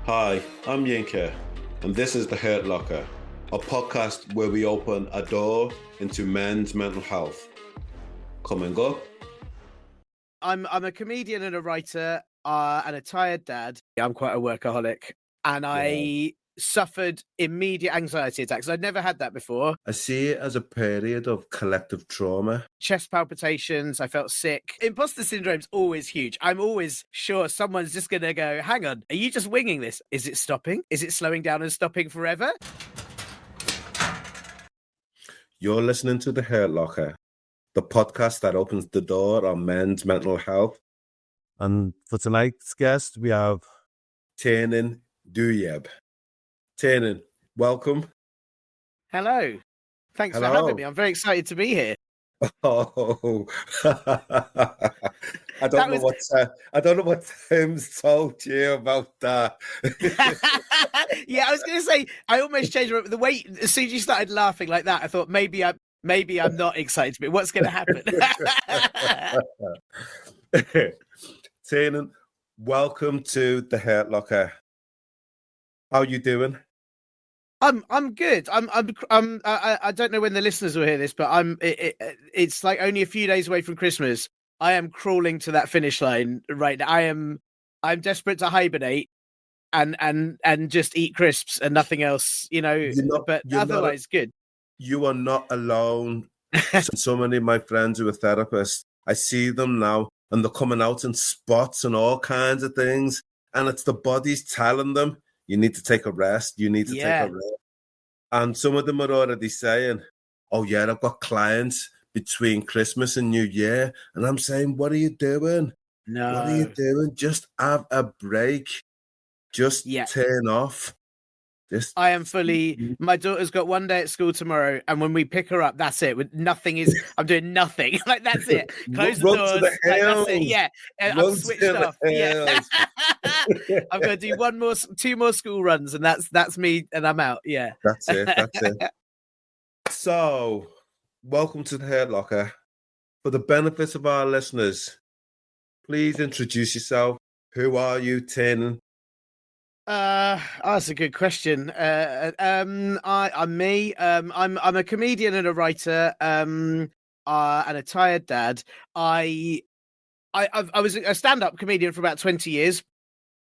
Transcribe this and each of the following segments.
Hi, I'm Yinka, and this is The Hurt Locker, a podcast where we open a door into men's mental health. Come and go. I'm a comedian and a writer and a tired dad. I'm quite a workaholic, and I suffered immediate anxiety attacks. I'd never had that before. I see it as a period of collective trauma. Chest palpitations, I felt sick. Imposter syndrome's always huge. I'm always sure someone's just going to go, hang on, are you just winging this? Is it stopping? Is it slowing down and stopping forever? You're listening to The Hurt Locker, the podcast that opens the door on men's mental health. And for tonight's guest, we have Tiernan Douieb. Tiernan, welcome. Hello. Thanks for having me. I'm very excited to be here. Oh, I don't know what Tim's told you about that. Yeah, I was going to say, I almost changed the way. As soon as you started laughing like that, I thought maybe I'm not excited to be. What's going to happen? Tiernan, welcome to The Hurt Locker. How you doing? I'm good. I don't know when the listeners will hear this, but it's like only a few days away from Christmas. I am crawling to that finish line right now. I'm desperate to hibernate and just eat crisps and nothing else, but otherwise good. You are not alone. So many of my friends who are therapists, I see them now and they're coming out in spots and all kinds of things. And it's the body's telling them, you need to take a rest. You need to take a rest. And some of them are already saying, oh, yeah, I've got clients between Christmas and New Year. And I'm saying, what are you doing? No. What are you doing? Just have a break. Just turn off. I am fully. My daughter's got one day at school tomorrow, and when we pick her up, that's it. I'm doing nothing. Like that's it. Close the doors. That's it. Yeah, and I'm switched off. Yeah, I've got to do two more school runs, and that's me, and I'm out. Yeah, that's it. So, welcome to The Hurt Locker. For the benefit of our listeners, please introduce yourself. Who are you, Tiernan? That's a good question. I'm me. I'm a comedian and a writer. And a tired dad. I was a stand-up comedian for about 20 years,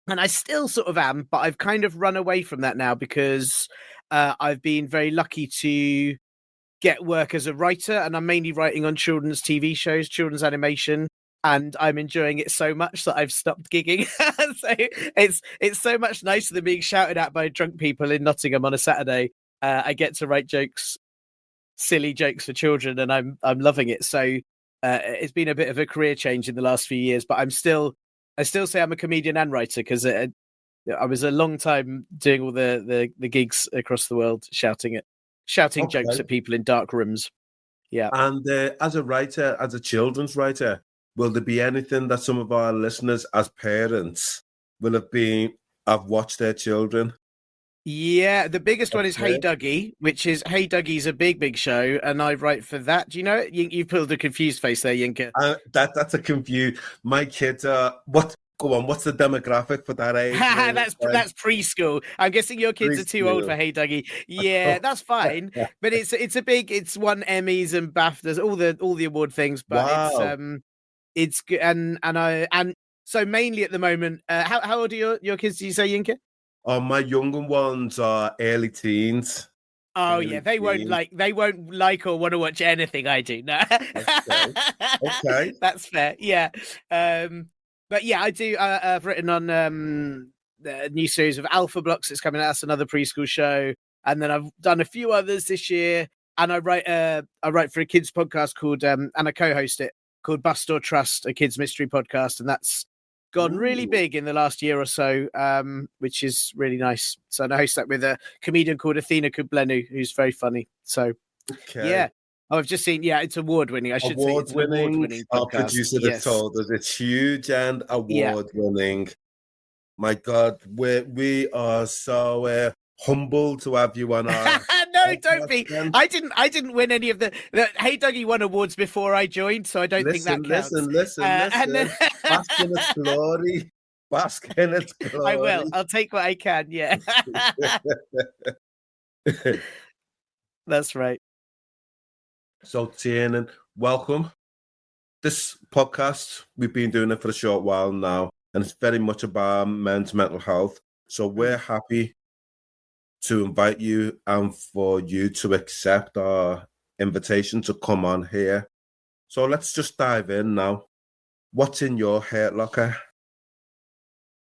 and I still sort of am, but I've kind of run away from that now because I've been very lucky to get work as a writer, and I'm mainly writing on children's TV shows, children's animation. And I'm enjoying it so much that I've stopped gigging. So it's so much nicer than being shouted at by drunk people in Nottingham on a Saturday. I get to write silly jokes for children, and I'm loving it. So it's been a bit of a career change in the last few years, but I still say I'm a comedian and writer because I was a long time doing all the gigs across the world, shouting jokes at people in dark rooms. Yeah. And as a writer, as a children's writer, will there be anything that some of our listeners as parents will have watched their children? Yeah, the biggest one is Hey Duggee, which is Hey Duggee's a big show, and I write for that. Do you know it? You pulled a confused face there, Yinka. That's a confused. My kids are what? Go on. What's the demographic for that age? That's preschool. I'm guessing your kids are too old for Hey Duggee. Yeah, that's fine. But it's won Emmys and BAFTAs, all the award things. But wow. It's good, and so mainly at the moment. How old are your kids? Did you say, Yinka? Oh, my younger ones are early teens. Oh yeah, they won't like or want to watch anything I do. No, okay, that's fair. Yeah, but yeah, I do. I've written on the new series of Alpha Blocks. It's coming out. That's another preschool show, and then I've done a few others this year. And I write for a kids podcast called and I co-host it, called Bust or Trust, a kids mystery podcast, and that's gone really big in the last year or so, which is really nice. So I host that with a comedian called Athena Kublenu, who's very funny. So yeah, I've just seen. Yeah, it's award-winning. I should say it's an award-winning podcast. Our producer that told us it's huge and award-winning. My God, we are so humbled to have you on our. No, don't be. I didn't win any of the Hey Duggee won awards before I joined, so I don't think that counts. Listen. Basking its glory. Bask in its glory. I will. I'll take what I can. Yeah. That's right. So, Tiernan, welcome. This podcast, we've been doing it for a short while now, and it's very much about men's mental health. So we're happy to invite you and for you to accept our invitation to come on here. So let's just dive in now. What's in your hurt locker?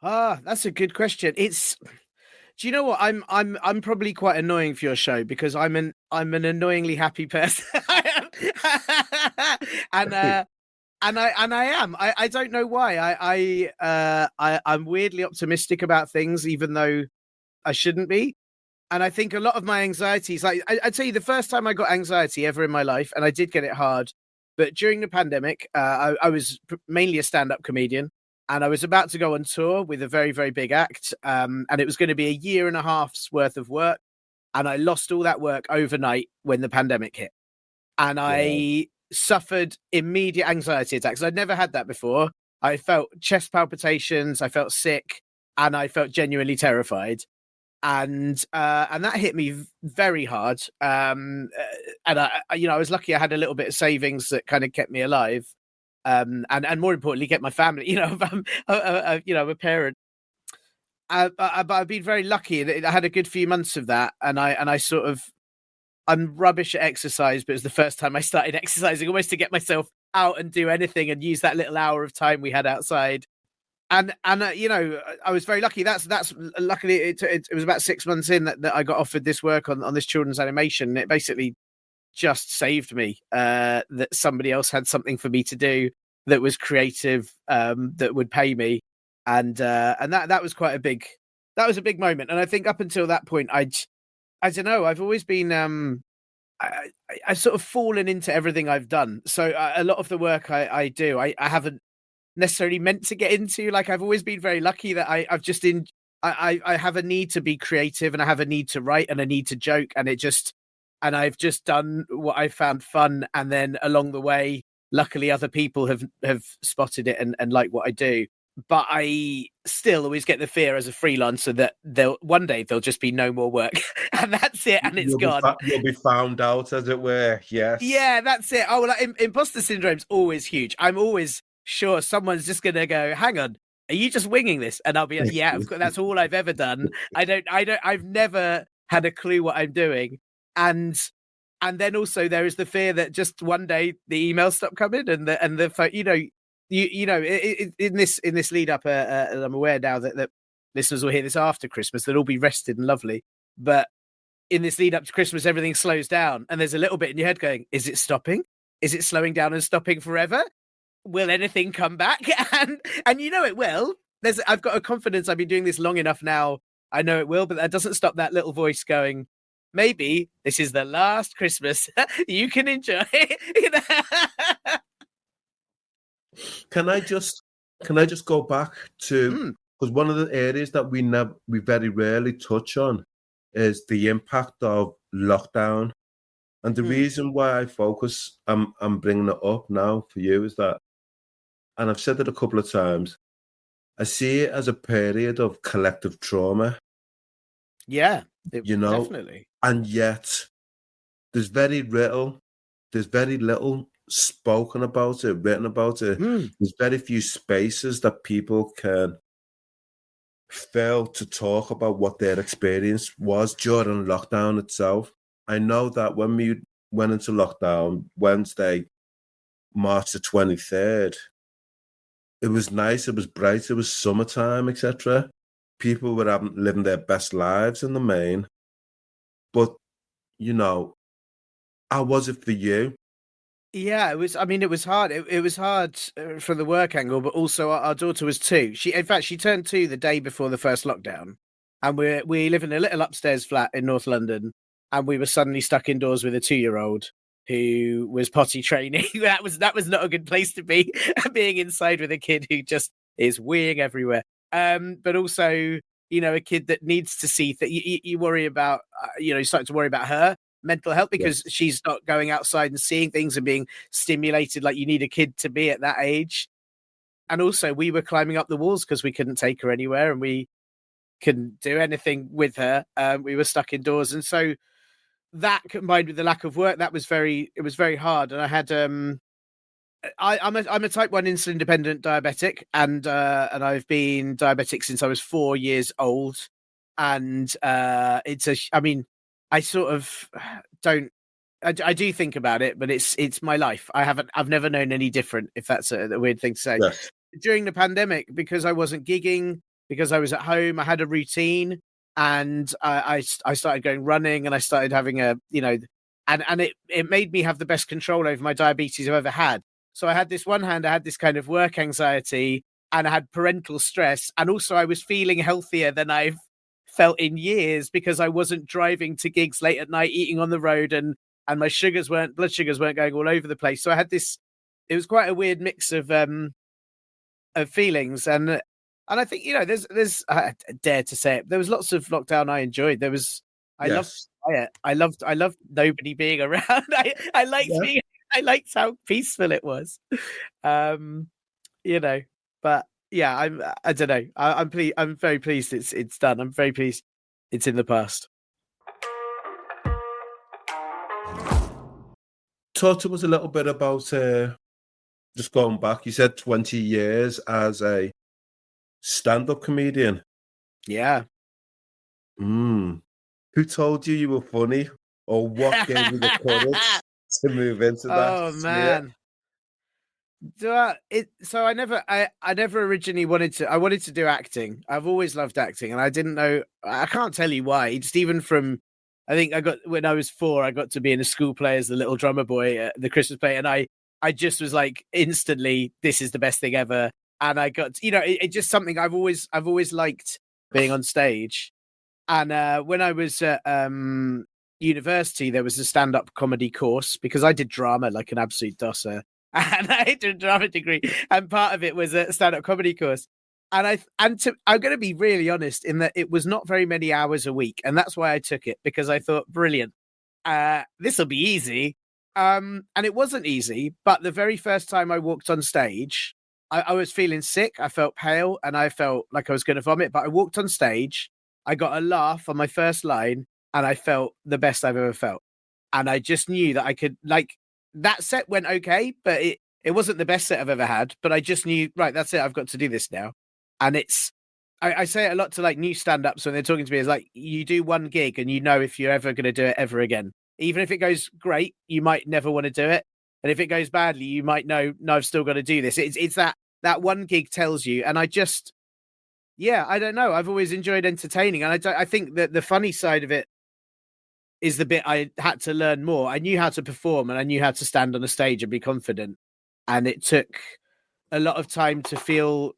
That's a good question. Do you know what? I'm probably quite annoying for your show because I'm an annoyingly happy person. and I am. I don't know why. I'm weirdly optimistic about things, even though I shouldn't be. And I think a lot of my anxieties, like I tell you, the first time I got anxiety ever in my life, and I did get it hard, but during the pandemic, I was mainly a stand-up comedian, and I was about to go on tour with a very, very big act, and it was going to be a year and a half's worth of work, and I lost all that work overnight when the pandemic hit, and I suffered immediate anxiety attacks. I'd never had that before. I felt chest palpitations, I felt sick, and I felt genuinely terrified. And that hit me very hard. And I was lucky I had a little bit of savings that kind of kept me alive. And more importantly, get my family. I'm a parent. But I've been very lucky. I had a good few months of that, and I'm rubbish at exercise, but it was the first time I started exercising, almost to get myself out and do anything and use that little hour of time we had outside. And I was very lucky. That's luckily it was about 6 months in that I got offered this work on this children's animation. It basically just saved me that somebody else had something for me to do that was creative, that would pay me, and that was quite a big moment. And I think up until that point, I don't know. I've always been I sort of fallen into everything I've done. So a lot of the work I do, I haven't necessarily meant to get into. Like, I've always been very lucky that I have a need to be creative, and I have a need to write, and a need to joke, and I've just done what I found fun, and then along the way, luckily other people have spotted it and like what I do. But I still always get the fear as a freelancer that one day there'll just be no more work, and that's it, and it's gone. You'll be found out, as it were. Yes. Yeah, that's it. Oh, well, imposter syndrome's always huge. I'm always sure someone's just going to go, hang on, are you just winging this? And I'll be like, yeah, that's all I've ever done. I've never had a clue what I'm doing. And then also there is the fear that just one day the emails stop coming, and the phone, in this lead up, and I'm aware now that listeners will hear this after Christmas, they'll all be rested and lovely. But in this lead up to Christmas, everything slows down, and there's a little bit in your head going, is it stopping? Is it slowing down and stopping forever? Will anything come back? And it will. I've got a confidence. I've been doing this long enough now. I know it will, but that doesn't stop that little voice going, maybe this is the last Christmas you can enjoy. Can I just go back to, because one of the areas that we very rarely touch on is the impact of lockdown. And the reason why I focus, I'm bringing it up now for you, is that, and I've said it a couple of times, I see it as a period of collective trauma. Yeah, definitely. And yet there's very little spoken about it, written about it. There's very few spaces that people can fill to talk about what their experience was during lockdown itself. I know that when we went into lockdown Wednesday, March the 23rd, it was nice, it was bright, it was summertime, etc. People were living their best lives in the main. But, how was it for you? Yeah, it was. I mean, it was hard. It was hard from the work angle, but also our daughter was 2. She turned 2 the day before the first lockdown, and we live in a little upstairs flat in North London, and we were suddenly stuck indoors with a 2-year-old who was potty training. that was not a good place to be, being inside with a kid who just is weeing everywhere. But also, a kid that needs to see that you worry about. You start to worry about her mental health because she's not going outside and seeing things and being stimulated like you need a kid to be at that age. also we were climbing up the walls because we couldn't take her anywhere and we couldn't do anything with her. We were stuck indoors, and so that combined with the lack of work, it was very hard. And I had I'm a type 1 insulin dependent diabetic, and I've been diabetic since I was 4 years old. And I sort of don't. I do think about it, but it's my life. I've never known any different, if that's a weird thing to say. Yes. During the pandemic, because I wasn't gigging, because I was at home, I had a routine, and I started going running, and I started having and it made me have the best control over my diabetes I've ever had. So I had this one hand, I had this kind of work anxiety, and I had parental stress, and also I was feeling healthier than I've felt in years because I wasn't driving to gigs late at night, eating on the road, and my blood sugars weren't going all over the place. So I had this. It was quite a weird mix of feelings, and I think there's I dare to say it. There was lots of lockdown I enjoyed. I loved quiet. I loved nobody being around. I liked how peaceful it was. But yeah, I don't know. I'm very pleased it's done. I'm very pleased it's in the past. Talk to us a little bit about just going back. You said 20 years as a stand-up comedian. Yeah. Who told you were funny, or what gave you the courage to move into that? Oh man. So I never originally wanted to. I wanted to do acting. I've always loved acting, and I didn't know. I can't tell you why. Just even from, I think when I was 4, I got to be in a school play as the little drummer boy at the Christmas play, and I just was like instantly, this is the best thing ever. And I got, it's just something I've always liked being on stage. And when I was at university, there was a stand-up comedy course because I did drama like an absolute dosser. And I did a drama degree, and part of it was a stand-up comedy course. And I'm going to be really honest in that it was not very many hours a week, and that's why I took it, because I thought, brilliant, this will be easy. And it wasn't easy, but the very first time I walked on stage, I was feeling sick. I felt pale, and I felt like I was going to vomit. But I walked on stage, I got a laugh on my first line, and I felt the best I've ever felt. And I just knew that I could, that set went okay, but it wasn't the best set I've ever had. But I just knew, right, that's it. I've got to do this now. And I say it a lot to new stand-ups when they're talking to me. It's like, you do one gig and you know if you're ever going to do it ever again. Even if it goes great, you might never want to do it. And if it goes badly, you might know, no, I've still got to do this. It's that one gig tells you. And I don't know. I've always enjoyed entertaining. And I think that the funny side of it is the bit I had to learn more. I knew how to perform, and I knew how to stand on a stage and be confident. And it took a lot of time to feel,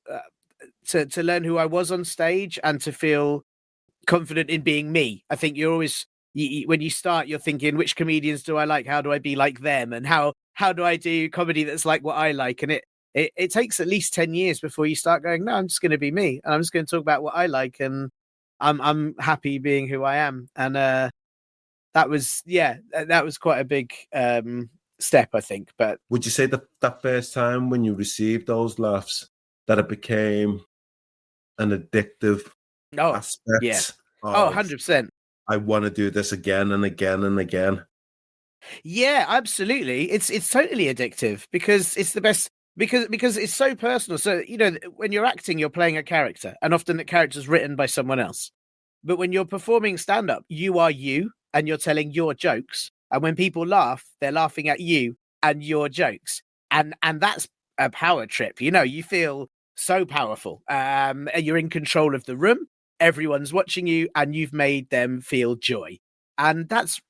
to learn who I was on stage and to feel confident in being me. I think you're always, when you start, you're thinking, which comedians do I like? How do I be like them? And how do I do comedy that's like what I like? And it takes at least 10 years before you start going, no, I'm just going to be me. And I'm just going to talk about what I like. And I'm happy being who I am. And that was quite a big step, I think. But would you say that first time when you received those laughs, that it became an addictive aspect? Yeah. 100%. I want to do this again and again and again. Yeah, absolutely. It's totally addictive because it's the best, because it's so personal. So, when you're acting, you're playing a character, and often the character's written by someone else. But when you're performing stand-up, you are you, and you're telling your jokes. And when people laugh, they're laughing at you and your jokes. And that's a power trip. You feel so powerful. You're in control of the room. Everyone's watching you, and you've made them feel joy. And that's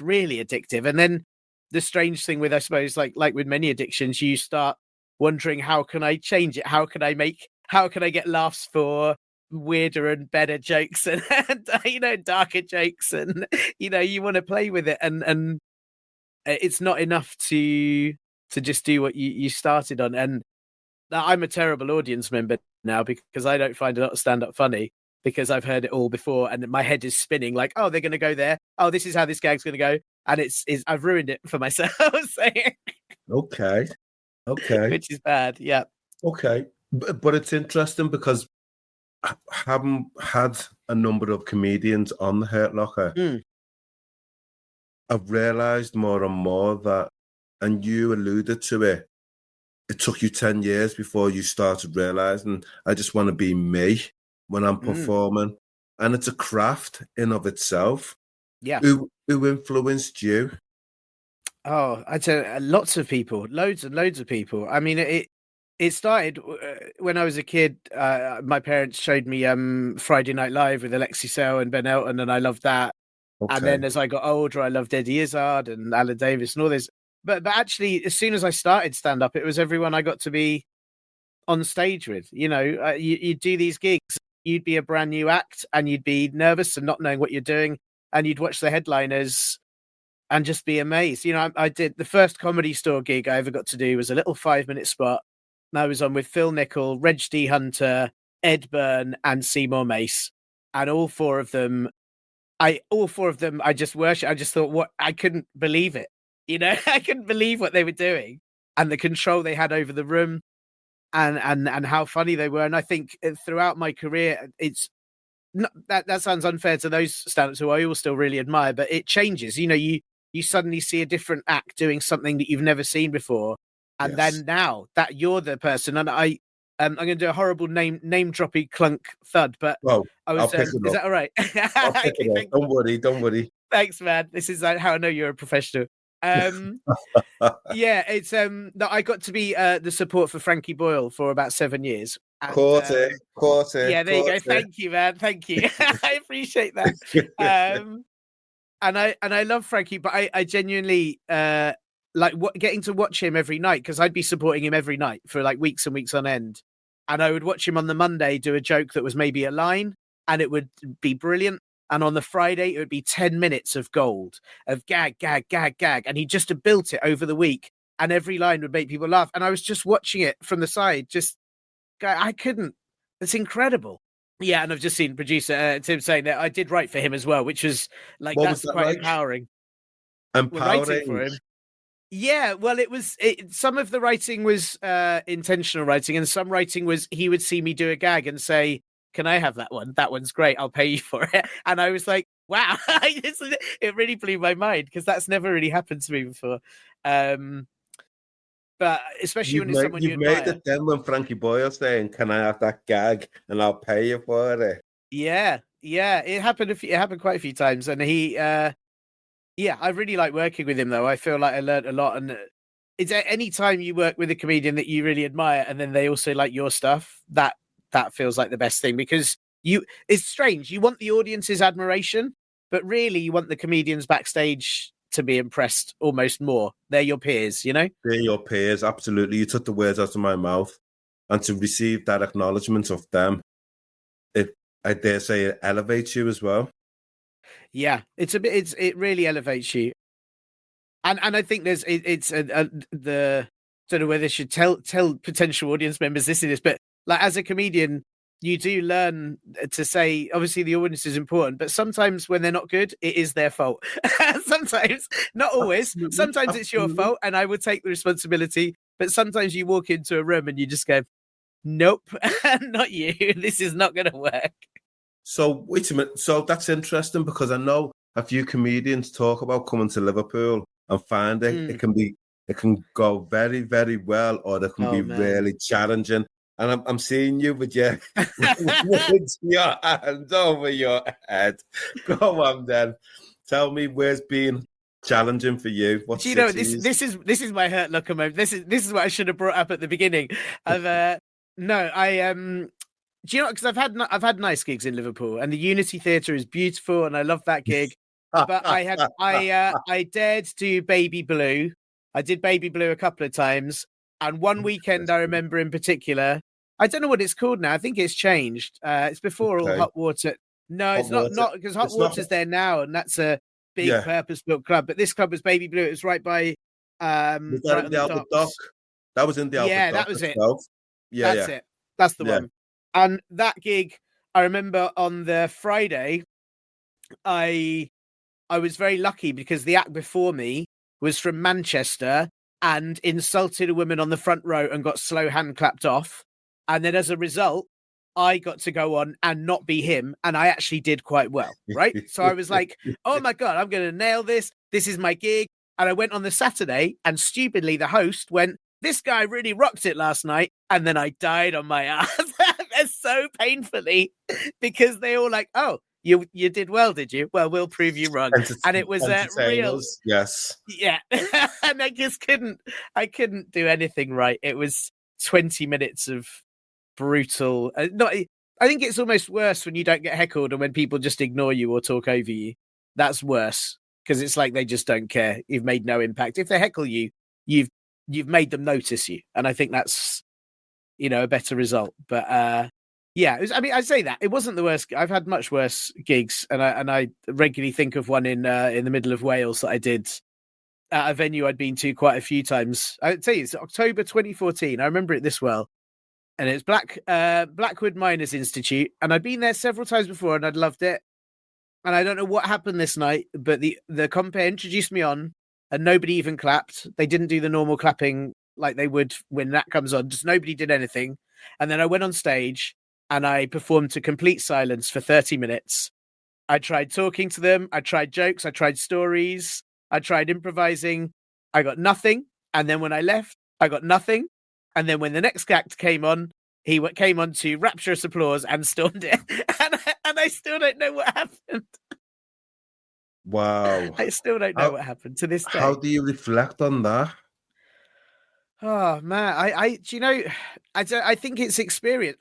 really addictive. And then the strange thing with, I suppose, like with many addictions, you start wondering, how can I change it? How can I get laughs for weirder and better jokes and darker jokes? And, you want to play with it. And it's not enough to just do what you started on. And I'm a terrible audience member now because I don't find a lot of stand-up funny, because I've heard it all before and my head is spinning like, oh, they're going to go there. Oh, this is how this gag's going to go. And I've ruined it for myself. Okay. Which is bad. Yeah. Okay. But it's interesting because I haven't had a number of comedians on the Hurt Locker. Mm. I've realised more and more that, and you alluded to it, it took you 10 years before you started realising, I just want to be me when I'm performing. And it's a craft in of itself. Yeah. Who influenced you? Oh, I'd say lots of people, loads and loads of people. I mean, it started when I was a kid. My parents showed me Friday Night Live with Alexi Sale and Ben Elton, and I loved that. Okay. And then as I got older, I loved Eddie Izzard and Alan Davis and all this. But actually, as soon as I started stand up, it was everyone I got to be on stage with. You know, you'd do these gigs, you'd be a brand new act, and you'd be nervous and not knowing what you're doing, and you'd watch the headliners and just be amazed. You know, I did the first Comedy Store gig I ever got to do was a little 5-minute spot. And I was on with Phil Nichol, Reg D. Hunter, Ed Byrne, and Seymour Mace, and all four of them, I just worship. I just thought, I couldn't believe it. You know, I couldn't believe what they were doing and the control they had over the room, and how funny they were. And I think throughout my career, it's not, that sounds unfair to those stand-ups who I all still really admire, but it changes. You know, you suddenly see a different act doing something that you've never seen before. And then now that you're the person, and I'm going to do a horrible name dropping clunk thud, but I'll pick it up. Is that all right? I'll pick it up. Don't worry. Thanks, man. This is how I know you're a professional. Yeah, it's that I got to be the support for Frankie Boyle for about 7 years. Quarter. Yeah, there you go. Thank you, man. Thank you. I appreciate that. And I love Frankie, but I genuinely like getting to watch him every night, because I'd be supporting him every night for like weeks and weeks on end. And I would watch him on the Monday do a joke that was maybe a line, and it would be brilliant. And on the Friday, it would be 10 minutes of gold, of gag, gag, gag, gag. And he just had built it over the week, and every line would make people laugh. And I was just watching it from the side, I couldn't. It's incredible. Yeah, and I've just seen producer Tim saying that I did write for him as well, which was like, that's quite like? Empowering. Empowering for him. Yeah, well, some of the writing was intentional writing, and some writing was he would see me do a gag and say, can I have that one? That one's great. I'll pay you for it. And I was like, wow, it really blew my mind, because that's never really happened to me before. But especially when it's someone you admire. You've made it then when Frankie Boyle saying, can I have that gag and I'll pay you for it? Yeah. It happened quite a few times. And he, I really like working with him, though. I feel like I learned a lot. And it's any time you work with a comedian that you really admire, and then they also like your stuff, that feels like the best thing, because it's strange. You want the audience's admiration, but really you want the comedians backstage to be impressed almost more. They're your peers, you know? They're your peers, absolutely. You took the words out of my mouth. And to receive that acknowledgement of them, I dare say it elevates you as well. Yeah, it really elevates you. And I think there's don't know whether I should tell potential audience members this, but like, as a comedian, you do learn to say, obviously the audience is important, but sometimes when they're not good, it is their fault. Sometimes, not always. Absolutely. Sometimes it's your fault, and I would take the responsibility. But sometimes you walk into a room and you just go, nope, not you. This is not going to work. So wait a minute. So that's interesting, because I know a few comedians talk about coming to Liverpool and finding it can go very, very well, or it can be really challenging. And I'm seeing you with your hands over your head. Go on, then. Tell me, where's been challenging for you? Do you know, this is my Hurt Locker moment. This is what I should have brought up at the beginning. Do you know? Because I've had nice gigs in Liverpool, and the Unity Theatre is beautiful, and I love that gig. But I dared do Baby Blue. I did Baby Blue a couple of times, and one weekend I remember in particular. I don't know what it's called now. I think it's changed. It's before all Hot Water. No, it's not because Hot Water's there now, and that's a big purpose-built club. But this club was Baby Blue. It was right by was that in the Albert Dock? That was in the Albert Dock. Yeah, that was it. Yeah, that's it. That's the one. And that gig, I remember on the Friday, I was very lucky because the act before me was from Manchester, and insulted a woman on the front row and got slow hand clapped off. And then as a result, I got to go on and not be him. And I actually did quite well, right? So I was like, oh my God, I'm going to nail this. This is my gig. And I went on the Saturday and stupidly the host went, this guy really rocked it last night. And then I died on my ass so painfully because they all like, oh, you did well, did you? Well, we'll prove you wrong. And it was real. Yes. Yeah. And I couldn't do anything right. It was 20 minutes of brutal. I think it's almost worse when you don't get heckled and when people just ignore you or talk over you. That's worse because it's like they just don't care. You've made no impact. If they heckle you, you've made them notice you. And I think that's, a better result. But yeah, I say that it wasn't the worst. I've had much worse gigs, and I regularly think of one in the middle of Wales that I did at a venue I'd been to quite a few times. I'd tell you, it's October 2014. I remember it this well, and it's Blackwood Miners Institute, and I'd been there several times before, and I'd loved it. And I don't know what happened this night, but the compere introduced me on, and nobody even clapped. They didn't do the normal clapping like they would when that comes on. Just nobody did anything. And then I went on stage and I performed to complete silence for 30 minutes. I tried talking to them. I tried jokes. I tried stories. I tried improvising. I got nothing. And then when I left, I got nothing. And then when the next act came on, he came on to rapturous applause and stormed it. And I still don't know what happened. Wow. I still don't know what happened to this day. How do you reflect on that? Oh man, I think it's experience.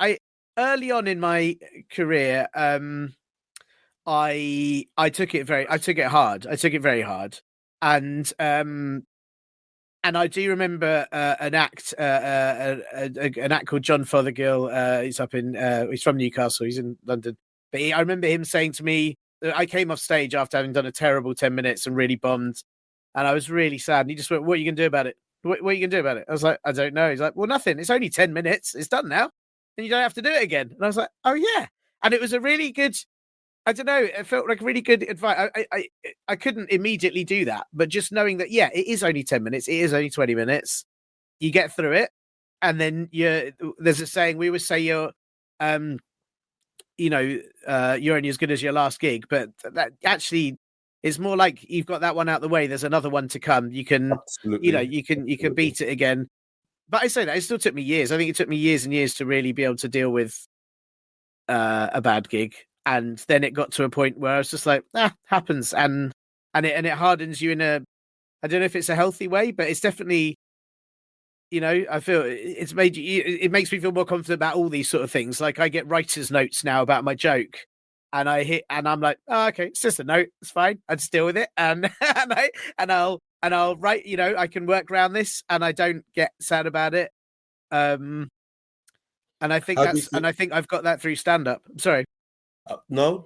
Early on in my career, I took it very hard. I took it very hard, and I do remember an act called John Fothergill. He's up in he's from Newcastle. He's in London, but I remember him saying to me, I came off stage after having done a terrible 10 minutes and really bombed, and I was really sad. And he just went, "What are you going to do about it? What are you going to do about it?" I was like, "I don't know." He's like, "Well, nothing. It's only 10 minutes. It's done now. And you don't have to do it again." And I was like, "Oh, yeah." And it was a really good, I don't know, it felt like really good advice. I couldn't immediately do that. But just knowing that, yeah, it is only 10 minutes. It is only 20 minutes. You get through it. And then there's a saying, we always say you're only as good as your last gig. But that actually is more like you've got that one out the way. There's another one to come. You can, Absolutely. you can beat it again. But I say that it still took me years. I think it took me years and years to really be able to deal with a bad gig, and then it got to a point where I was just like, happens, and it hardens you in a, I don't know if it's a healthy way, but it's definitely, I feel it's made you. It makes me feel more confident about all these sort of things. Like I get writer's notes now about my joke, and I'm like, oh, okay, it's just a note, it's fine. I just deal with it, and I'll write, I can work around this and I don't get sad about it. And I think I think I've got that through stand-up. I'm sorry. No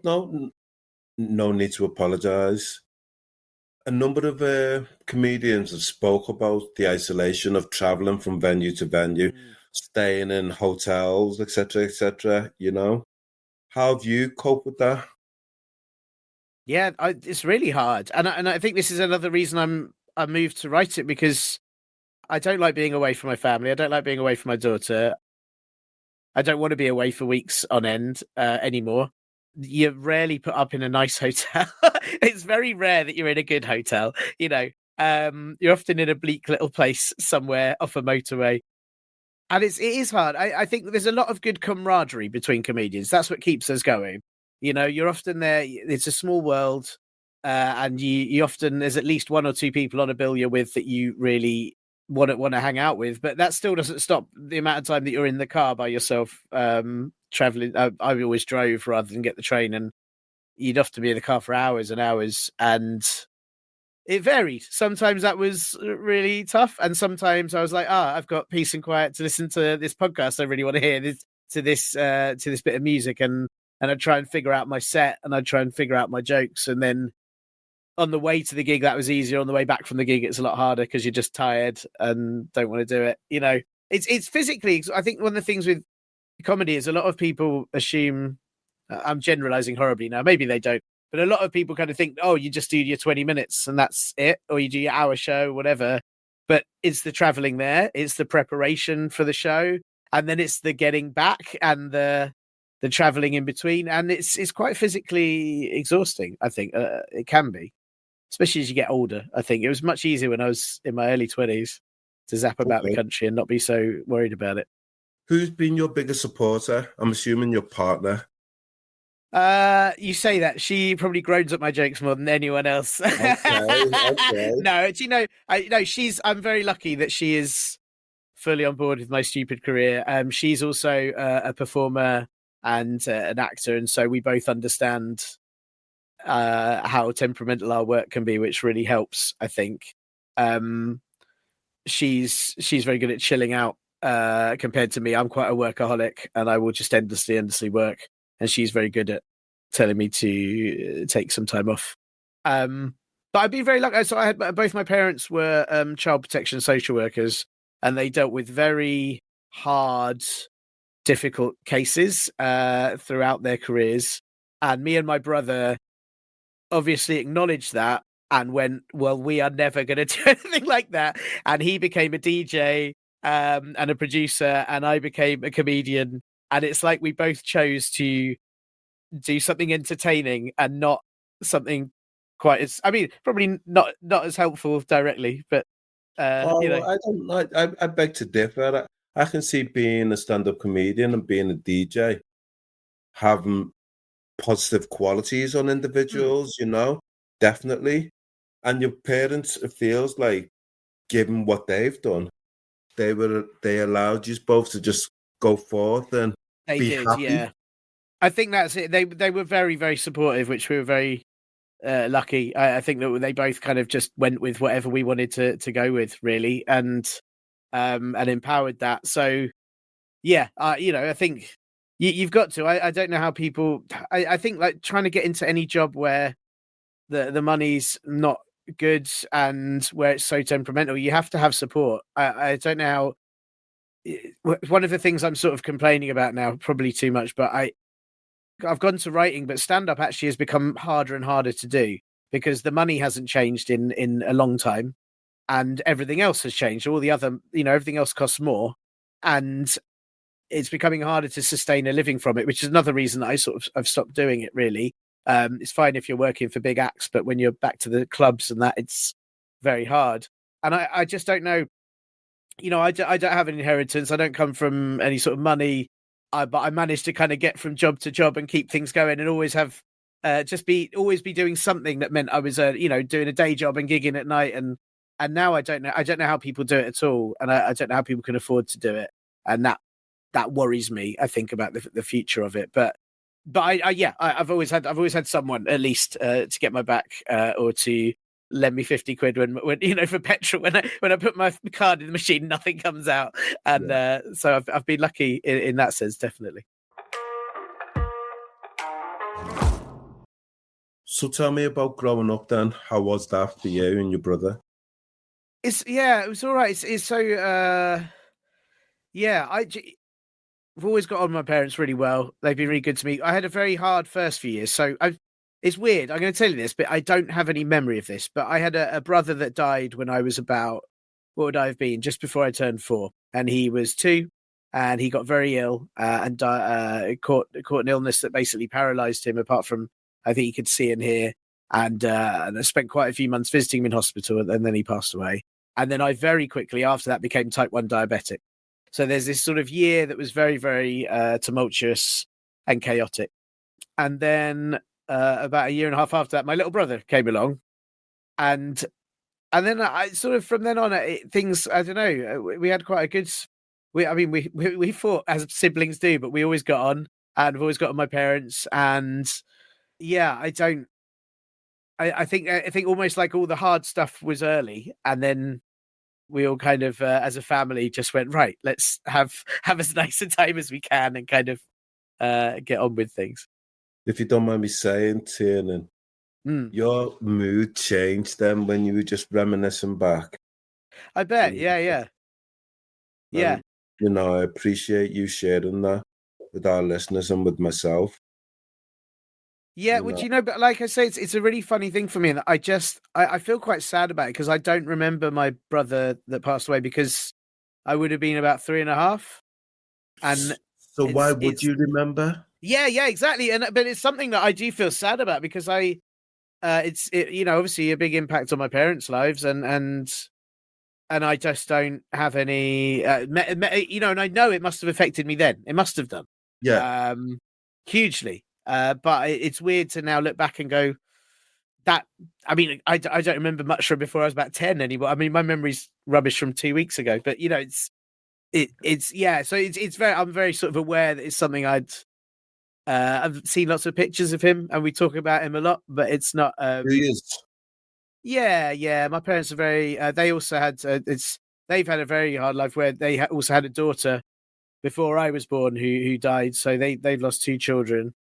need to apologize. A number of comedians have spoke about the isolation of traveling from venue to venue, staying in hotels, etc., etc. How have you coped with that? Yeah, it's really hard, and I think this is another reason I moved to write it, because I don't like being away from my family. I don't like being away from my daughter. I don't want to be away for weeks on end anymore. You're rarely put up in a nice hotel. It's very rare that you're in a good hotel. You're often in a bleak little place somewhere off a motorway. And it is hard. I think there's a lot of good camaraderie between comedians. That's what keeps us going. You're often there. It's a small world. And you often, there's at least one or two people on a bill you're with that you really want to hang out with. But that still doesn't stop the amount of time that you're in the car by yourself, traveling. I always drove rather than get the train, and you'd often be in the car for hours and hours, and it varied. Sometimes that was really tough, and sometimes I was like, I've got peace and quiet to listen to this podcast I really want to hear, to this bit of music, and I'd try and figure out my set, and I'd try and figure out my jokes, and then on the way to the gig that was easier. On the way back from the gig it's a lot harder because you're just tired and don't want to do it. It's physically, I think one of the things with comedy is a lot of people assume, I'm generalizing horribly now, maybe they don't, but a lot of people kind of think, oh, you just do your 20 minutes and that's it, or you do your hour show, whatever. but it's the traveling there, it's the preparation for the show, and then it's the getting back and the traveling in between, and it's quite physically exhausting. I think it can be, especially as you get older. I think it was much easier when I was in my early 20s to zap about the country and not be so worried about it. Who's been your biggest supporter? I'm assuming your partner. You say that. She probably groans at my jokes more than anyone else. Okay. No, do you know? I'm very lucky that she is fully on board with my stupid career. She's also a performer and an actor, and so we both understand how temperamental our work can be, which really helps, I think. She's very good at chilling out compared to me. I'm quite a workaholic, and I will just endlessly work, and she's very good at telling me to take some time off. But I've been very lucky. So I had both my parents were child protection social workers, and they dealt with very hard, difficult cases throughout their careers. And me and my brother obviously acknowledged that and went, well, we are never going to do anything like that. And he became a DJ and a producer, and I became a comedian. And it's like we both chose to do something entertaining and not something quite as, I mean, probably not as helpful directly, but you know. I beg to differ. I can see being a stand-up comedian and being a DJ having positive qualities on individuals, you know, definitely. And your parents, it feels like, given what they've done, they allowed you both to just go forth and be happy. Yeah. I think that's it. They were very, very supportive, which we were very lucky. I think that they both kind of just went with whatever we wanted to go with, really, and empowered that. So, yeah, you know, I think you've got to. I don't know how people. I think like trying to get into any job where the money's not good and where it's so temperamental, you have to have support. I don't know how. One of the things I'm sort of complaining about now, probably too much, but I've gone to writing, but stand-up actually has become harder and harder to do because the money hasn't changed in a long time, and everything else has changed. All the other, you know, everything else costs more, and it's becoming harder to sustain a living from it, which is another reason that I've stopped doing it, really. It's fine if you're working for big acts, but when you're back to the clubs and that, it's very hard. And I just don't know, you know, I don't have an inheritance. I don't come from any sort of money. But I managed to kind of get from job to job and keep things going, and always have always be doing something that meant I was you know, doing a day job and gigging at night, and now I don't know how people do it at all, and I don't know how people can afford to do it, and that worries me. I think about the future of it, but I've always had someone at least to get my back or to lend me 50 quid when you know, for petrol when I put my card in the machine, nothing comes out, and so I've been lucky in that sense, definitely. So tell me about growing up then. How was that for you and your brother? It was all right. It's so I've always got on with my parents really well. They've been really good to me. I had a very hard first few years, so it's weird. I'm going to tell you this, but I don't have any memory of this. But I had a brother that died when I was about, what would I have been, just before I turned 4, and he was 2, and he got very ill and caught an illness that basically paralysed him. Apart from, I think he could see and hear, and I spent quite a few months visiting him in hospital, and then he passed away. And then I very quickly after that became type 1 diabetic. So there's this sort of year that was very, very tumultuous and chaotic, and then. About a year and a half after that, my little brother came along, and then I sort of from then on things. I don't know. We had quite a good. We fought as siblings do, but we always got on, and we've always got on my parents. And yeah, I think almost like all the hard stuff was early, and then we all kind of as a family just went, right, let's have as nice a time as we can and kind of get on with things. If you don't mind me saying, Tiernan, your mood changed then when you were just reminiscing back. I bet, yeah. You know, I appreciate you sharing that with our listeners and with myself. Yeah, would you know? But like I say, it's a really funny thing for me that I feel quite sad about it because I don't remember my brother that passed away because I would have been about 3.5, and So why would it's you remember? yeah, exactly, but it's something that I do feel sad about because obviously a big impact on my parents' lives, and I just don't have any, and I know it must have affected me then. It must have done, Yeah. hugely. But it's weird to now look back and go that. I mean, I don't remember much from before I was about 10 anymore. I mean, my memory's rubbish from 2 weeks ago. But it's yeah. So it's very. I'm very sort of aware that it's something I've seen lots of pictures of him, and we talk about him a lot. But it's not. He is. Yeah. My parents are very. They also had. They've had a very hard life where they also had a daughter before I was born who died. So they've lost 2 children,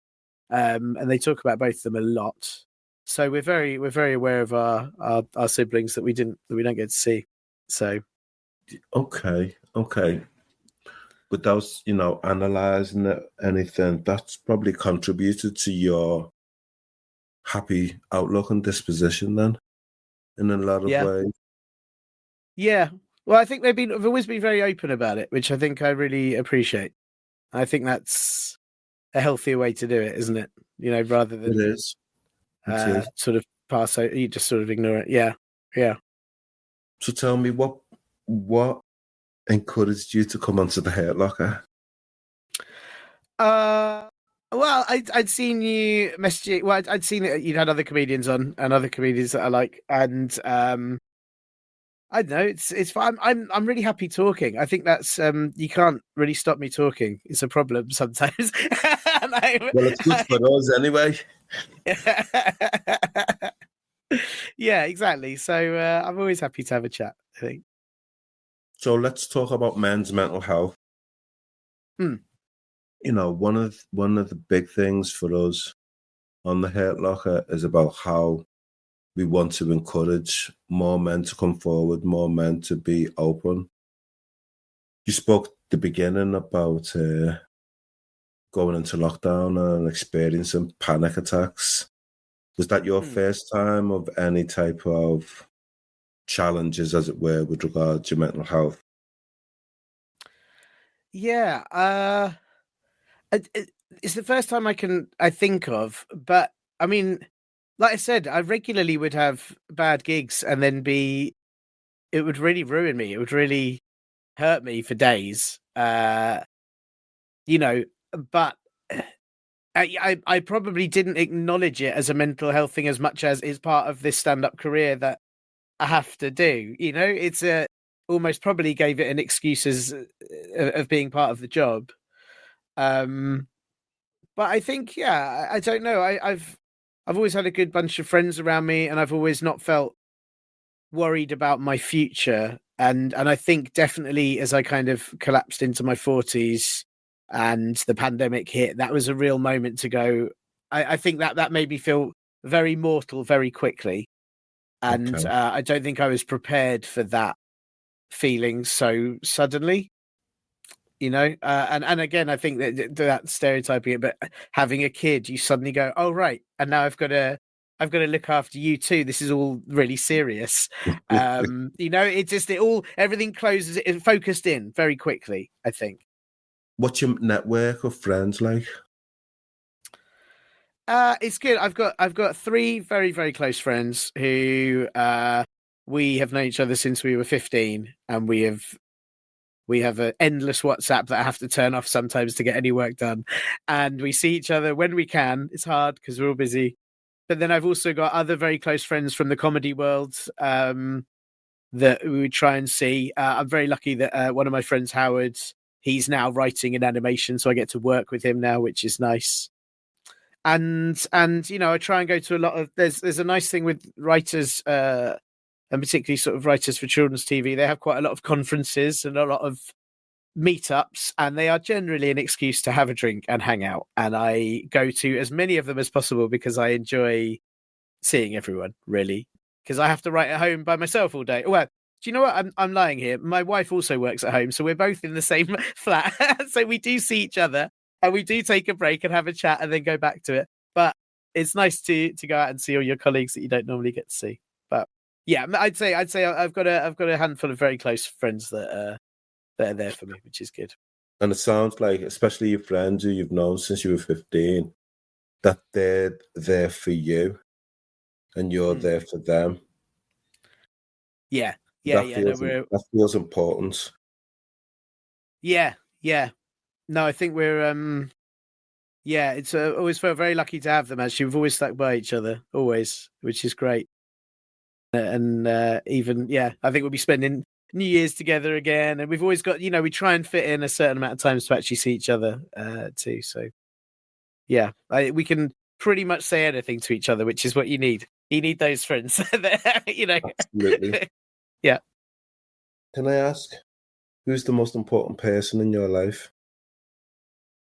and they talk about both of them a lot. So we're very aware of our siblings that we don't get to see. So Okay. Without analyzing anything, that's probably contributed to your happy outlook and disposition then, in a lot of ways. Yeah. Well, I think they've always been very open about it, which I think I really appreciate. I think that's a healthier way to do it, isn't it? Rather than It is. sort of pass over, you just sort of ignore it. Yeah. So tell me, what encouraged you to come onto the Hurt Locker? Well, I'd seen you messaging. Well, I'd seen it. You'd had other comedians on, and other comedians that I like, and I don't know. It's fine. I'm really happy talking. I think that's you can't really stop me talking. It's a problem sometimes. Well, it's good for us anyway. Yeah, exactly. So I'm always happy to have a chat, I think. So let's talk about men's mental health. One of the big things for us on the Hurt Locker is about how we want to encourage more men to come forward, more men to be open. You spoke at the beginning about going into lockdown and experiencing panic attacks. Was that your first time of any type of challenges, as it were, with regard to mental health? Yeah, it's the first time I think of, but I mean, like I said, I regularly would have bad gigs and then it would really ruin me. It would really hurt me for days. But I probably didn't acknowledge it as a mental health thing as much as it's part of this stand-up career that I have to do. It's almost probably gave it an excuse of being part of the job. But I think, yeah, I don't know. I've always had a good bunch of friends around me, and I've always not felt worried about my future. And I think definitely as I kind of collapsed into my 40s and the pandemic hit, that was a real moment to go. I think that made me feel very mortal very quickly. And Okay. I don't think I was prepared for that feeling so suddenly. And again, I think that stereotyping it, but having a kid, you suddenly go, oh right, and now I've got to look after you too. This is all really serious. Everything closes, it focused in very quickly, I think. What's your network of friends like? It's good. I've got 3 very, very close friends who we have known each other since we were 15, and we have an endless WhatsApp that I have to turn off sometimes to get any work done. And we see each other when we can. It's hard because we're all busy. But then I've also got other very close friends from the comedy world that we would try and see. I'm very lucky that one of my friends, Howard, he's now writing in animation, so I get to work with him now, which is nice. And I try and go to a lot of. There's a nice thing with writers. And particularly sort of writers for children's TV, they have quite a lot of conferences and a lot of meetups, and they are generally an excuse to have a drink and hang out. And I go to as many of them as possible because I enjoy seeing everyone, really. Because I have to write at home by myself all day. Well, do you know what? I'm lying here. My wife also works at home, so we're both in the same flat. So we do see each other, and we do take a break and have a chat and then go back to it. But it's nice to go out and see all your colleagues that you don't normally get to see. But yeah, I'd say I've got a handful of very close friends that are there for me, which is good. And it sounds like, especially your friends who you've known since you were 15, that they're there for you and you're there for them. Yeah. That feels important. Yeah. No, I think we're it's always felt very lucky to have them. Actually, we've always stuck by each other, always, which is great. And even I think we'll be spending New Year's together again, and we've always got, we try and fit in a certain amount of times to actually see each other too. So we can pretty much say anything to each other, which is what you need. You need those friends, Absolutely. Yeah. Can I ask, who's the most important person in your life?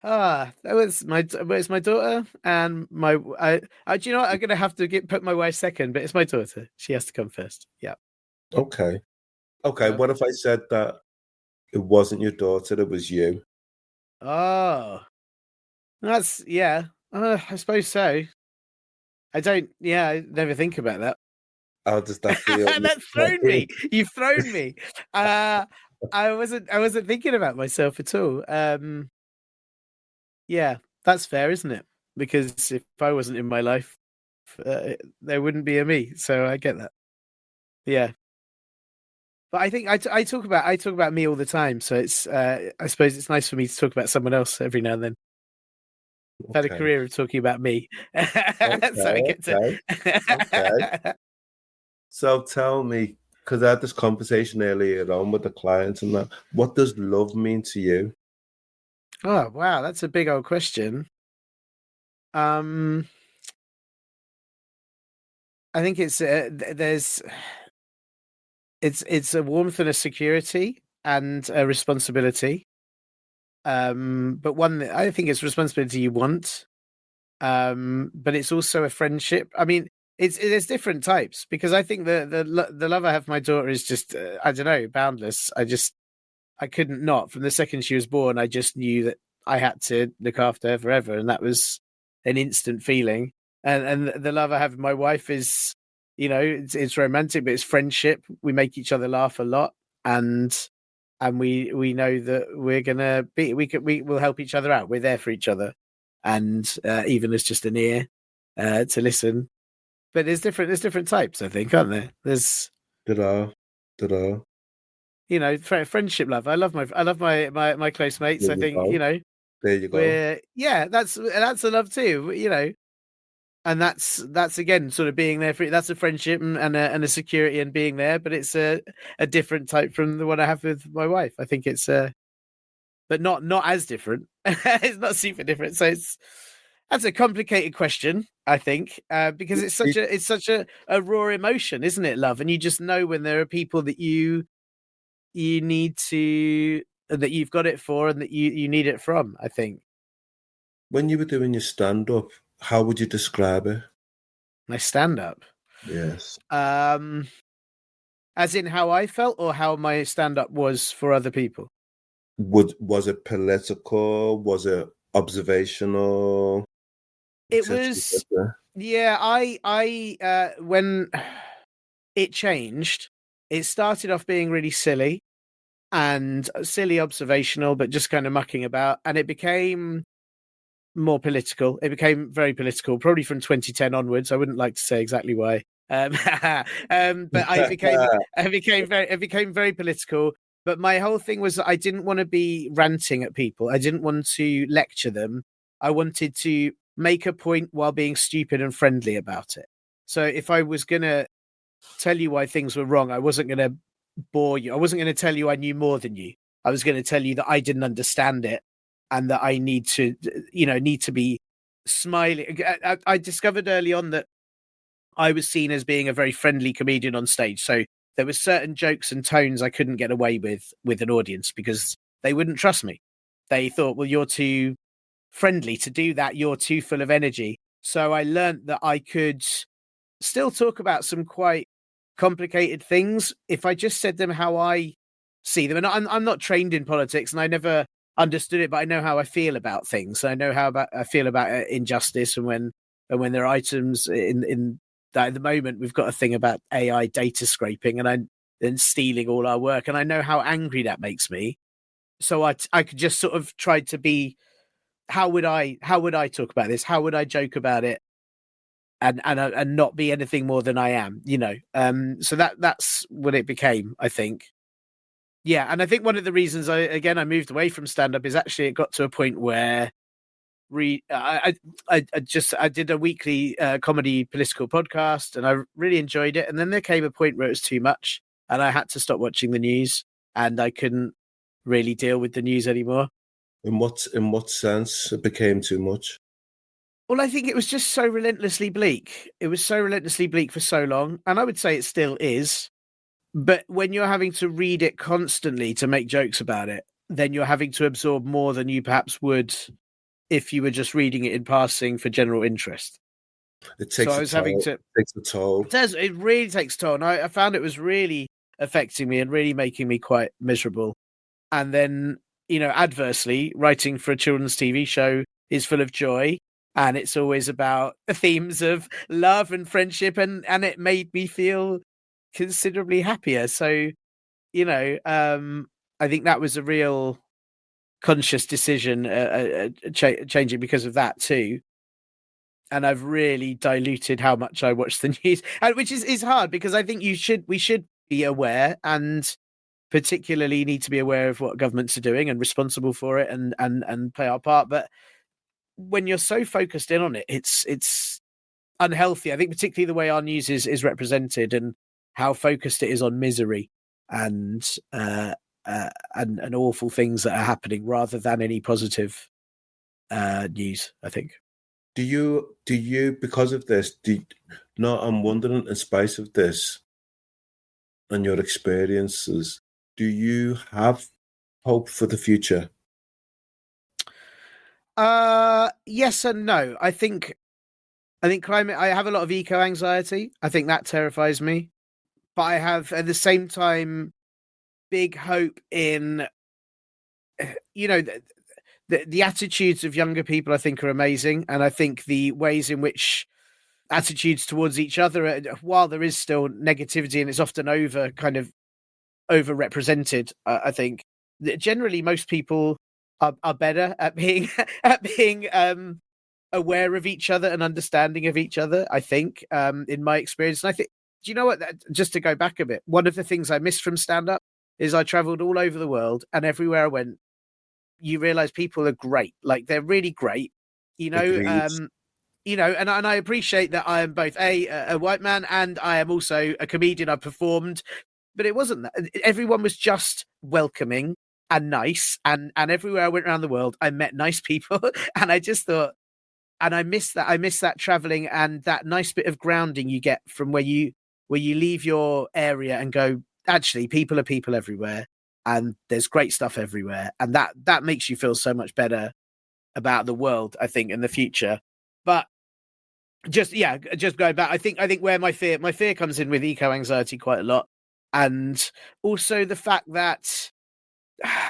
That was my daughter and my. Do you know what? I'm gonna have to put my wife second, but it's my daughter. She has to come first. Yeah. Okay. What if I said that it wasn't your daughter, it was you? Oh, that's I suppose so. I don't. Yeah, I never think about that. How does that feel? That's thrown me. You've thrown me. I wasn't thinking about myself at all. Yeah, that's fair, isn't it? Because if I wasn't in my life, there wouldn't be a me. So I get that. Yeah, but I think I talk about me all the time. So it's I suppose it's nice for me to talk about someone else every now and then. I've had a career of talking about me, so I get to. Okay. So tell me, because I had this conversation earlier on with the clients and that, what does love mean to you? Oh wow, that's a big old question. I think it's it's a warmth and a security and a responsibility. But one that I think it's responsibility you want. But it's also a friendship. I mean, there's different types, because I think the love I have for my daughter is just I don't know, boundless. I couldn't not. From the second she was born, I just knew that I had to look after her forever, and that was an instant feeling. And the love I have for my wife is, it's romantic, but it's friendship. We make each other laugh a lot, and we know that we're gonna be we will help each other out. We're there for each other, and even as just an ear to listen. But there's different types, I think, aren't there? There's Ta-da. Friendship love. I love my close mates. I think there you go. That's a love too. And that's again sort of being there for. That's a friendship and a security and being there. But it's a different type from the one I have with my wife. I think it's but not as different. It's not super different. So that's a complicated question, I think, because it's such a raw emotion, isn't it, love? And you just know when there are people that you need to, that you've got it for, and that you need it from, I think. When you were doing your stand-up, how would you describe it? My stand-up? Yes. As in how I felt, or how my stand-up was for other people? Was it political? Was it observational? It was, I when it changed, it started off being really silly observational, but just kind of mucking about, and it became more political. It became very political, probably from 2010 onwards. I wouldn't like to say exactly why, but it became very political. But my whole thing was that I didn't want to be ranting at people. I didn't want to lecture them. I wanted to make a point while being stupid and friendly about it. So if I was going to tell you why things were wrong, I wasn't going to bore you. I wasn't going to tell you I knew more than you. I was going to tell you that I didn't understand it, and that I need to be smiling. I discovered early on that I was seen as being a very friendly comedian on stage. So there were certain jokes and tones I couldn't get away with an audience, because they wouldn't trust me. They thought, well, you're too friendly to do that. You're too full of energy. So I learned that I could still talk about some quite complicated things if I just said them how I see them. And I'm not trained in politics, and I never understood it, but I know how I feel about things. I know I feel about injustice, and when and when there are items in that at the moment we've got a thing about AI data scraping and stealing all our work, and I know how angry that makes me. So I could just sort of try to be, how would I talk about this? How would I joke about it? And not be anything more than I am, you know. So that's what it became, I think. Yeah, and I think one of the reasons I moved away from stand-up is actually it got to a point where I did a weekly comedy political podcast, and I really enjoyed it. And then there came a point where it was too much, and I had to stop watching the news, and I couldn't really deal with the news anymore. In what sense it became too much? Well, I think it was just so relentlessly bleak. It was so relentlessly bleak for so long, and I would say it still is. But when you're having to read it constantly to make jokes about it, then you're having to absorb more than you perhaps would if you were just reading it in passing for general interest. It takes a toll. It does. It really takes a toll. And I found it was really affecting me and really making me quite miserable. And then, you know, adversely, writing for a children's TV show is full of joy. And it's always about the themes of love and friendship. And it made me feel considerably happier. So, you know, I think that was a real conscious decision, changing because of that too. And I've really diluted how much I watch the news, which is hard, because I think we should be aware, and particularly need to be aware of what governments are doing and responsible for it, and play our part. But when you're so focused in on it, it's unhealthy. I think particularly the way our news is represented, and how focused it is on misery and awful things that are happening, rather than any positive news, I think. Do you because of this? I'm wondering, in spite of this and your experiences, do you have hope for the future? Yes and no. I think climate. I have a lot of eco anxiety. I think that terrifies me, but I have at the same time big hope in, you know, the attitudes of younger people. I think are amazing, and I think the ways in which attitudes towards each other, while there is still negativity and it's often overrepresented, I think that generally most people are better at being aware of each other and understanding of each other, I think, in my experience. And I think, do you know what, just to go back a bit, one of the things I missed from stand-up is I traveled all over the world, and everywhere I went, you realize people are great. Like, they're really great, you know. You know, and I appreciate that I am both a white man, and I am also a comedian. I performed, but it wasn't that. Everyone was just welcoming and nice, and everywhere I went around the world, I met nice people, and I just thought, and I miss that. I miss that traveling and that nice bit of grounding you get from where you leave your area and go, actually, people are people everywhere, and there's great stuff everywhere, and that makes you feel so much better about the world, I think, in the future. But just going back, I think where my fear comes in with eco anxiety quite a lot, and also the fact that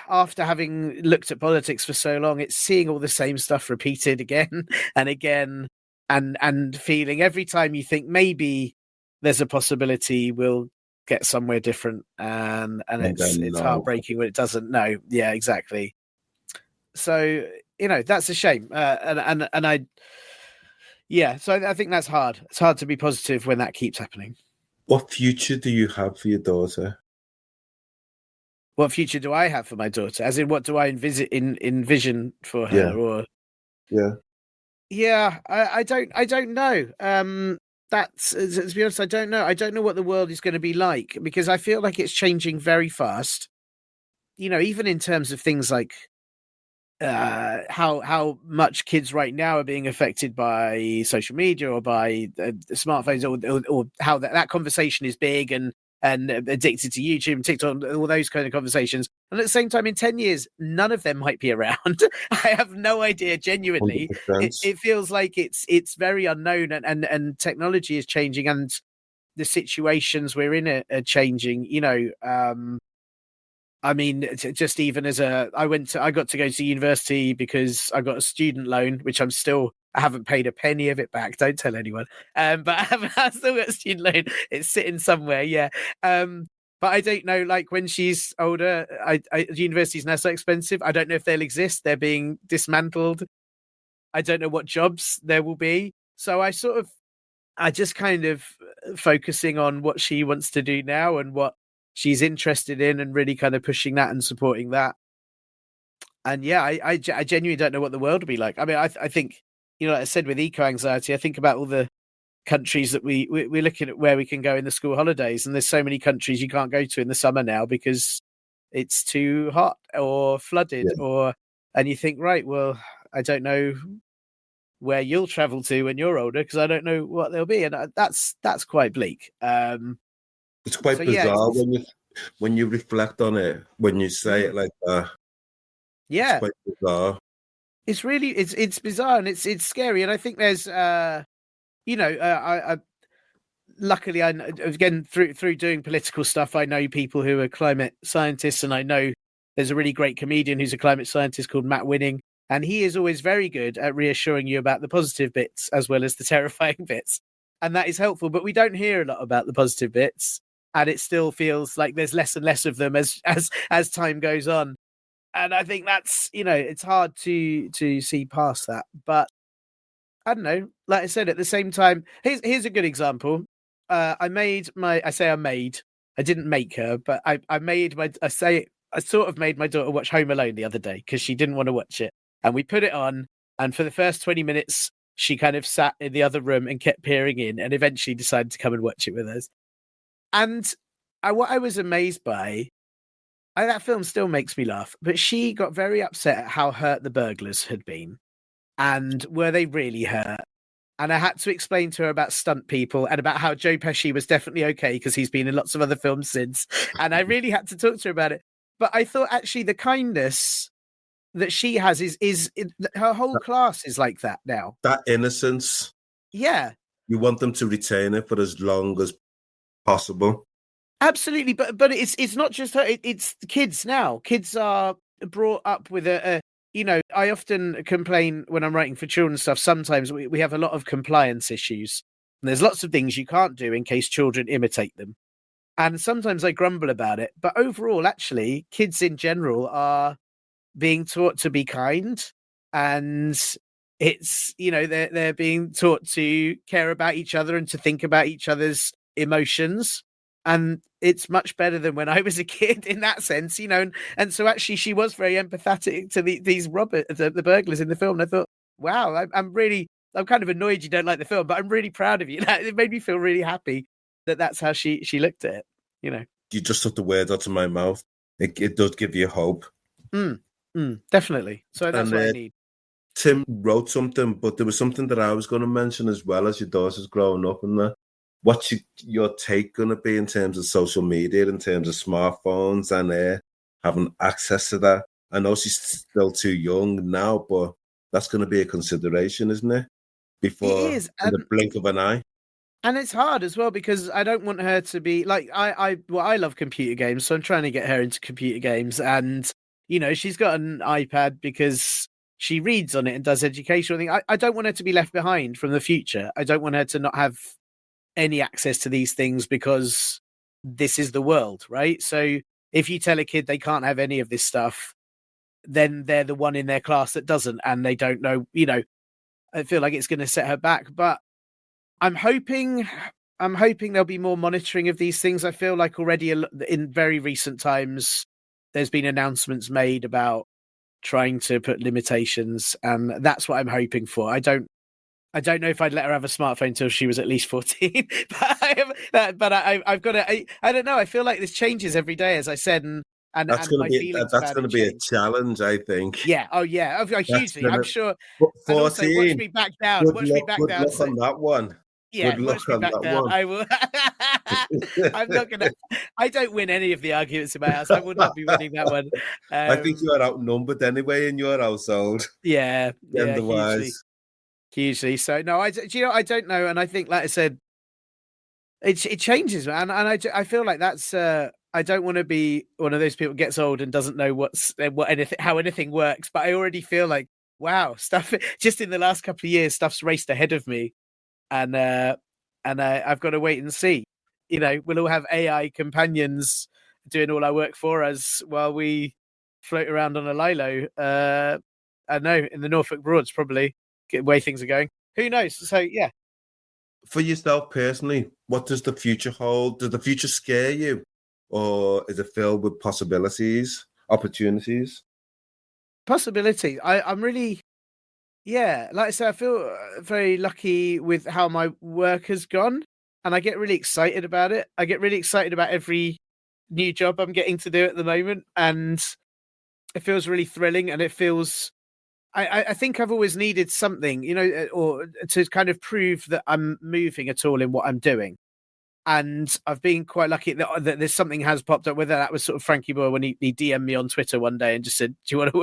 after having looked at politics for so long, it's seeing all the same stuff repeated again and again, and feeling every time you think maybe there's a possibility we'll get somewhere different, and it's heartbreaking when it doesn't. No, yeah, exactly. So, you know, that's a shame, and I. Yeah, so I think that's hard. It's hard to be positive when that keeps happening. What future do you have for your daughter? What future do I have for my daughter? As in, what do I envision for her? Yeah. I don't know. That's, to be honest, I don't know. I don't know what the world is going to be like, because I feel like it's changing very fast. You know, even in terms of things like how much kids right now are being affected by social media or by smartphones, or how that conversation is big and addicted to YouTube and TikTok, all those kind of conversations. And at the same time, in 10 years, none of them might be around. I have no idea. Genuinely, it feels like it's very unknown, and technology is changing, and the situations we're in are changing. You know. I mean, just even as I got to go to university because I got a student loan, which I'm still I haven't paid a penny of it back. Don't tell anyone. But I've still got a student loan. It's sitting somewhere. Yeah. But I don't know, like when she's older, university's now so expensive. I don't know if they'll exist. They're being dismantled. I don't know what jobs there will be. So I just kind of focusing on what she wants to do now and what she's interested in and really kind of pushing that and supporting that. And yeah, I genuinely don't know what the world will be like. I mean, I think, like I said, with eco-anxiety, I think about all the countries that we're looking at where we can go in the school holidays, and there's so many countries you can't go to in the summer now because it's too hot or flooded and you think, right, well, I don't know where you'll travel to when you're older because I don't know what they'll be, and that's quite bleak. It's quite bizarre when you reflect on it, when you say it like that. Yeah, it's quite bizarre. It's really it's bizarre and it's scary, and I think there's luckily, I again through doing political stuff, I know people who are climate scientists, and I know there's a really great comedian who's a climate scientist called Matt Winning, and he is always very good at reassuring you about the positive bits as well as the terrifying bits, and that is helpful. But we don't hear a lot about the positive bits, and it still feels like there's less and less of them as time goes on, and I think that's it's hard to see past that. But I don't know. Like I said, at the same time, here's a good example. I didn't make her, but I sort of made my daughter watch Home Alone the other day because she didn't want to watch it. And we put it on, and for the first 20 minutes, she kind of sat in the other room and kept peering in, and eventually decided to come and watch it with us. And what I was amazed by, that film still makes me laugh, but she got very upset at how hurt the burglars had been. And were they really hurt? And I had to explain to her about stunt people and about how Joe Pesci was definitely okay because he's been in lots of other films since. And I really had to talk to her about it. But I thought actually the kindness that she has is her whole class is like that now. That innocence. Yeah. You want them to retain it for as long as possible. Absolutely. But it's not just her. It's the kids now. Kids are brought up with I often complain when I'm writing for children's stuff. Sometimes we have a lot of compliance issues. And there's lots of things you can't do in case children imitate them. And sometimes I grumble about it. But overall, actually, kids in general are being taught to be kind. And it's, they're being taught to care about each other and to think about each other's emotions. And it's much better than when I was a kid in that sense, and so actually she was very empathetic to these the burglars in the film. And I thought, wow, I'm kind of annoyed you don't like the film, but I'm really proud of you. It made me feel really happy that that's how she looked at it. You just took the words out of my mouth. It does give you hope. Definitely. So that's what I need. Tim wrote something, but there was something that I was going to mention as well as your daughter's growing up and that. What's your take going to be in terms of social media, in terms of smartphones and having access to that? I know she's still too young now, but that's going to be a consideration, isn't it? Before it is. in the blink of an eye. And it's hard as well because I don't want her to be like I love computer games, so I'm trying to get her into computer games. And she's got an iPad because she reads on it and does educational things. I don't want her to be left behind from the future. I don't want her to not have any access to these things because this is the world, right? So if you tell a kid they can't have any of this stuff, then they're the one in their class that doesn't, and they don't know, I feel like it's going to set her back. But I'm hoping there'll be more monitoring of these things. I feel like already in very recent times, there's been announcements made about trying to put limitations, and that's what I'm hoping for. I don't know if I'd let her have a smartphone until she was at least 14, but I've got to. I don't know. I feel like this changes every day, as I said, and that's going to be a challenge, I think. Yeah. Oh, yeah. Hugely. I'm sure. 14. Also, watch me back down. Good luck on that one. Yeah, watch me back down. I will. I'm not gonna. I don't win any of the arguments in my house. I will not be winning that one. I think you are outnumbered anyway in your household. Yeah. Hugely. So no, I don't know, and I think, like I said, it changes, man. And I feel like that's. I don't want to be one of those people who gets old and doesn't know how anything works. But I already feel like wow, stuff just in the last couple of years, stuff's raced ahead of me, and I've got to wait and see. We'll all have AI companions doing all our work for us while we float around on a lilo. I know in the Norfolk Broads, probably the way things are going. Who knows? So yeah. For yourself personally, what does the future hold? Does the future scare you, or is it filled with possibilities, opportunities? Possibility. I'm really, yeah, like I said, I feel very lucky with how my work has gone, and I get really excited about it. I get really excited about every new job I'm getting to do at the moment, and it feels really thrilling, and it feels. I think I've always needed something, or to kind of prove that I'm moving at all in what I'm doing. And I've been quite lucky that there's something has popped up. Whether that was sort of Frankie Boyle when he DM'd me on Twitter one day and just said, "Do you want to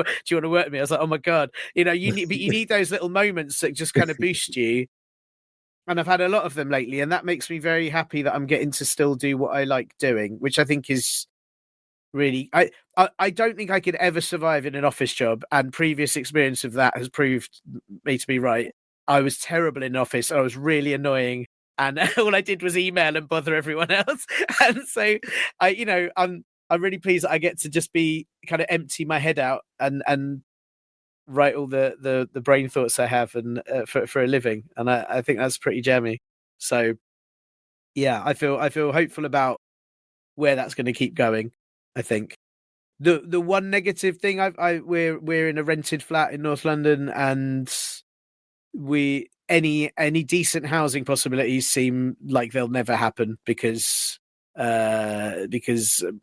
work with me?" I was like, "Oh my god!" You need those little moments that just kind of boost you. And I've had a lot of them lately, and that makes me very happy that I'm getting to still do what I like doing, which I think is really. I don't think I could ever survive in an office job, and previous experience of that has proved me to be right. I was terrible in office. I was really annoying, and all I did was email and bother everyone else. And so, I'm really pleased that I get to just be kind of empty my head out and write all the brain thoughts I have and for a living, and I think that's pretty jammy. So, yeah, I feel hopeful about where that's going to keep going. I think. The one negative thing we're in a rented flat in North London, and any decent housing possibilities seem like they'll never happen because I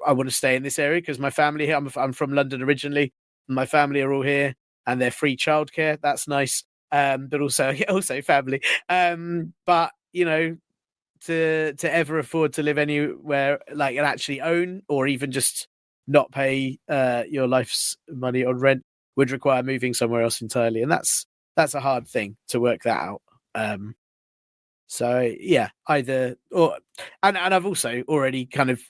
want to stay in this area because my family here. I'm from London originally. My family are all here, and they're free childcare. That's nice. But also family. But to ever afford to live anywhere like and actually own or even just not pay your life's money on rent would require moving somewhere else entirely, and that's a hard thing to work that out. So yeah, either or, and I've also already kind of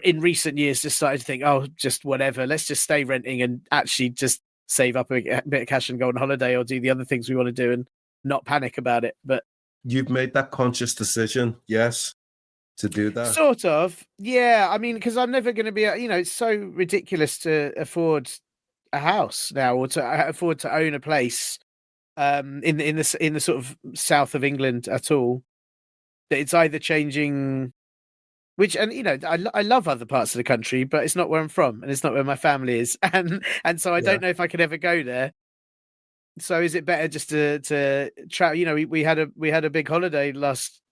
in recent years just started to think, oh, just whatever, let's just stay renting and actually just save up a bit of cash and go on holiday or do the other things we want to do and not panic about it. But You've made that conscious decision, yes, to do that. sort of, yeah. I mean, because I'm never going to be, it's so ridiculous to afford a house now or to afford to own a place in the sort of south of England at all. That it's either changing, which and I love other parts of the country, but it's not where I'm from and it's not where my family is, and so I don't know if I could ever go there. So is it better just to travel? We had a big holiday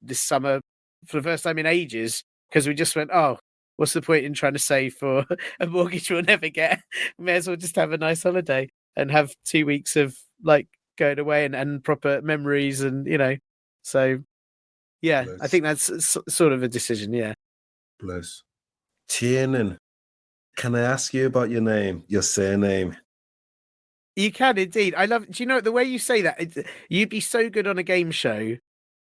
this summer for the first time in ages because we just went, oh, what's the point in trying to save for a mortgage we'll never get? May as well just have a nice holiday and have 2 weeks of like going away and proper memories and so yeah, Bliss. I think that's sort of a decision. Yeah. Bliss. Tiernan, can I ask you about your name, your surname? You can indeed. I love. Do you know the way you say that? You'd be so good on a game show.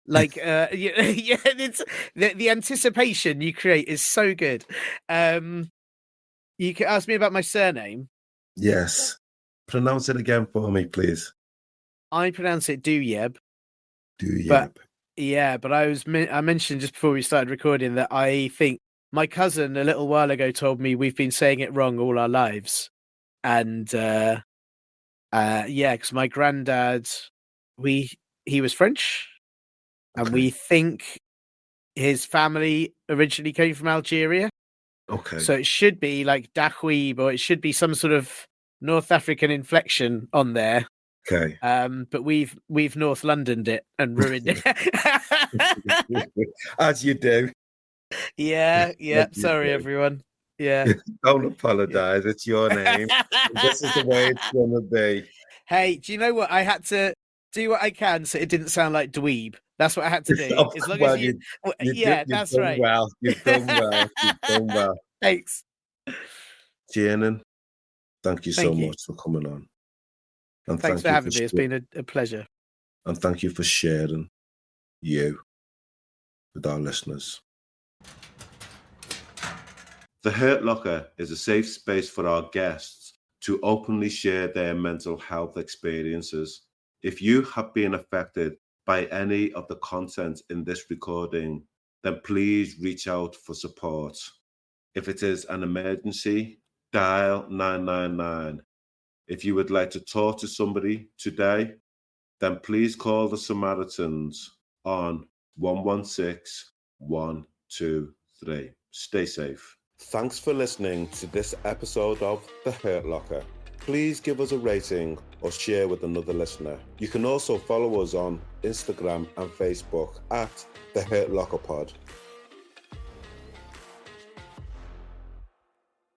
Like, yeah, it's the anticipation you create is so good. You can ask me about my surname. Yes. Pronounce it again for me, please. I pronounce it Douieb. Douieb. But yeah, but I mentioned just before we started recording that I think my cousin a little while ago told me we've been saying it wrong all our lives, and yeah, because my granddad, he was French, and we think his family originally came from Algeria. Okay. So it should be like Douieb, or it should be some sort of North African inflection on there. Okay. But we've North Londoned it and ruined it. As you do. Yeah. Sorry, everyone. Yeah. Don't apologize. It's your name. This is the way it's gonna be. Hey, do you know what? I had to do what I can so it didn't sound like dweeb. That's what I had to do. As long as that's right. Well. You've done well. You've done well. Thanks. Tiernan, thank you so much for coming on. And thanks for having me. It's been a pleasure. And thank you for sharing you with our listeners. The Hurt Locker is a safe space for our guests to openly share their mental health experiences. If you have been affected by any of the content in this recording, then please reach out for support. If it is an emergency, dial 999. If you would like to talk to somebody today, then please call the Samaritans on 116 123. Stay safe. Thanks for listening to this episode of The Hurt Locker. Please give us a rating or share with another listener. You can also follow us on Instagram and Facebook at The Hurt Locker Pod.